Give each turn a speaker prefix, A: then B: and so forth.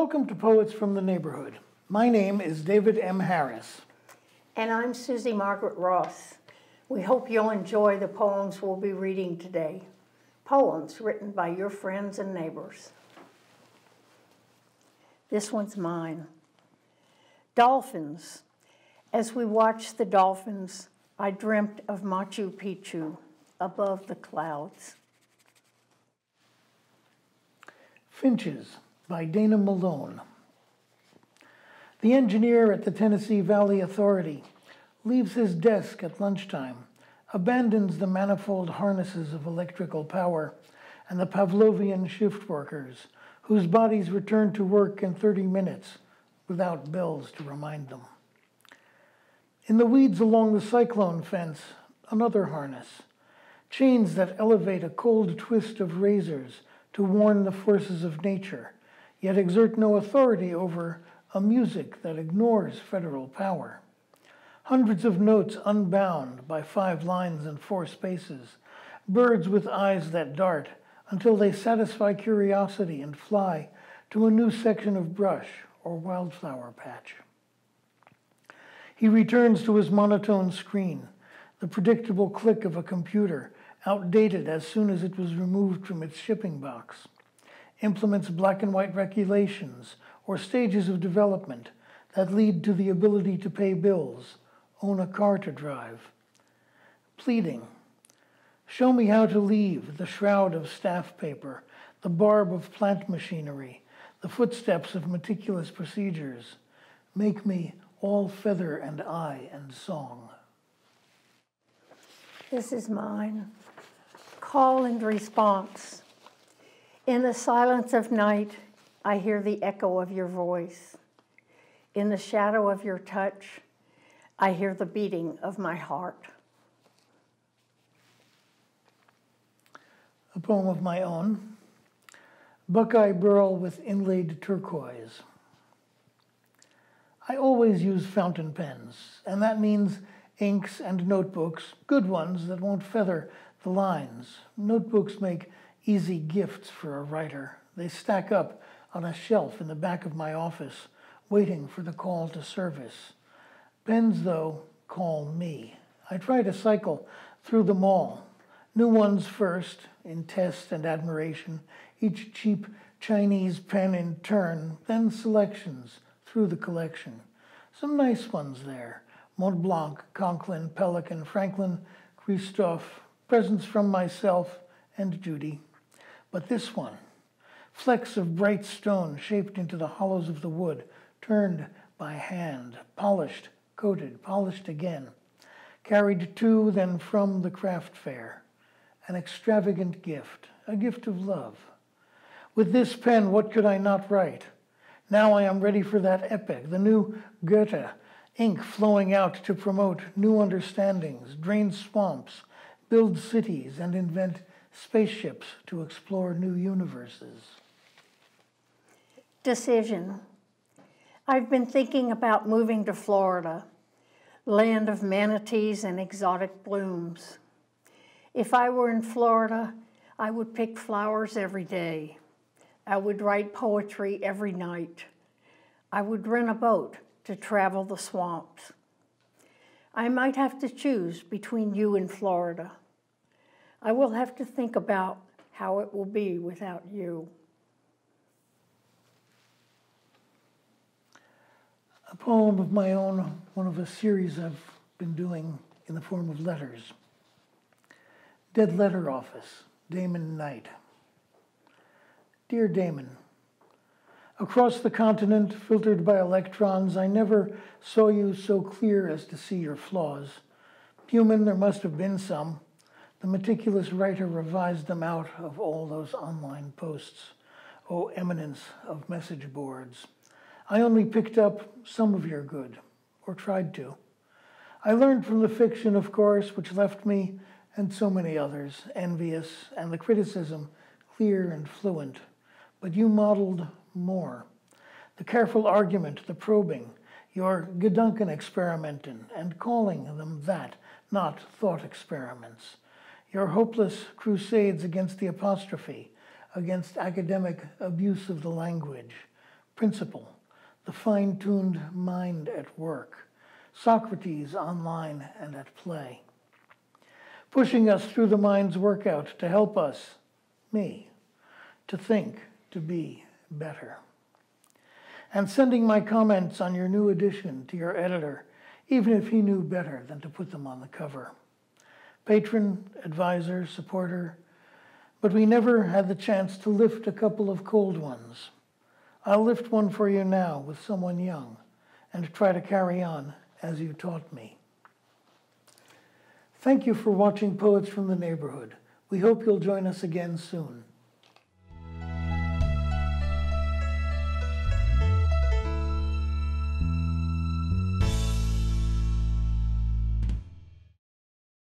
A: Welcome to Poets from the Neighborhood. My name is David M. Harris.
B: And I'm Susie Margaret Ross. We hope you'll enjoy the poems we'll be reading today. Poems written by your friends and neighbors. This one's mine. Dolphins. As we watched the dolphins, I dreamt of Machu Picchu above the clouds.
A: Finches by Dana Malone. The engineer at the Tennessee Valley Authority leaves his desk at lunchtime, abandons the manifold harnesses of electrical power and the Pavlovian shift workers, whose bodies return to work in 30 minutes without bells to remind them. In the weeds along the cyclone fence, another harness, chains that elevate a cold twist of razors to warn the forces of nature, yet exert no authority over a music that ignores federal power. Hundreds of notes unbound by 5 lines and 4 spaces, birds with eyes that dart until they satisfy curiosity and fly to a new section of brush or wildflower patch. He returns to his monotone screen, the predictable click of a computer, outdated as soon as it was removed from its shipping box, implements black and white regulations or stages of development that lead to the ability to pay bills, own a car to drive. Pleading, show me how to leave the shroud of staff paper, the barb of plant machinery, the footsteps of meticulous procedures. Make me all feather and eye and song.
B: This is mine. Call and response. In the silence of night, I hear the echo of your voice. In the shadow of your touch, I hear the beating of my heart.
A: A poem of my own. Buckeye Burl with Inlaid Turquoise. I always use fountain pens, and that means inks and notebooks, good ones that won't feather the lines. Notebooks make easy gifts for a writer. They stack up on a shelf in the back of my office, waiting for the call to service. Pens, though, call me. I try to cycle through them all. New ones first, in test and admiration, each cheap Chinese pen in turn, then selections through the collection. Some nice ones there. Mont Blanc, Conklin, Pelican, Franklin, Christophe, presents from myself and Judy. But this one, flecks of bright stone shaped into the hollows of the wood, turned by hand, polished, coated, polished again, carried to, then from the craft fair. An extravagant gift, a gift of love. With this pen, what could I not write? Now I am ready for that epic, the new Goethe, ink flowing out to promote new understandings, drain swamps, build cities, and invent spaceships to explore new universes.
B: Decision. I've been thinking about moving to Florida, land of manatees and exotic blooms. If I were in Florida, I would pick flowers every day. I would write poetry every night. I would rent a boat to travel the swamps. I might have to choose between you and Florida. I will have to think about how it will be without you.
A: A poem of my own, one of a series I've been doing in the form of letters. Dead Letter Office, Damon Knight. Dear Damon, across the continent, filtered by electrons, I never saw you so clear as to see your flaws. Human, there must have been some. The meticulous writer revised them out of all those online posts. O eminence of message boards. I only picked up some of your good, or tried to. I learned from the fiction, of course, which left me, and so many others, envious, and the criticism clear and fluent. But you modeled more. The careful argument, the probing, your Gedankenexperimenten, and calling them that, not thought experiments. Your hopeless crusades against the apostrophe, against academic abuse of the language. Principle, the fine-tuned mind at work. Socrates online and at play. Pushing us through the mind's workout to help us, me, to think, to be better. And sending my comments on your new edition to your editor, even if he knew better than to put them on the cover. Patron, advisor, supporter, but we never had the chance to lift a couple of cold ones. I'll lift one for you now with someone young and try to carry on as you taught me. Thank you for watching Poets from the Neighborhood. We hope you'll join us again soon.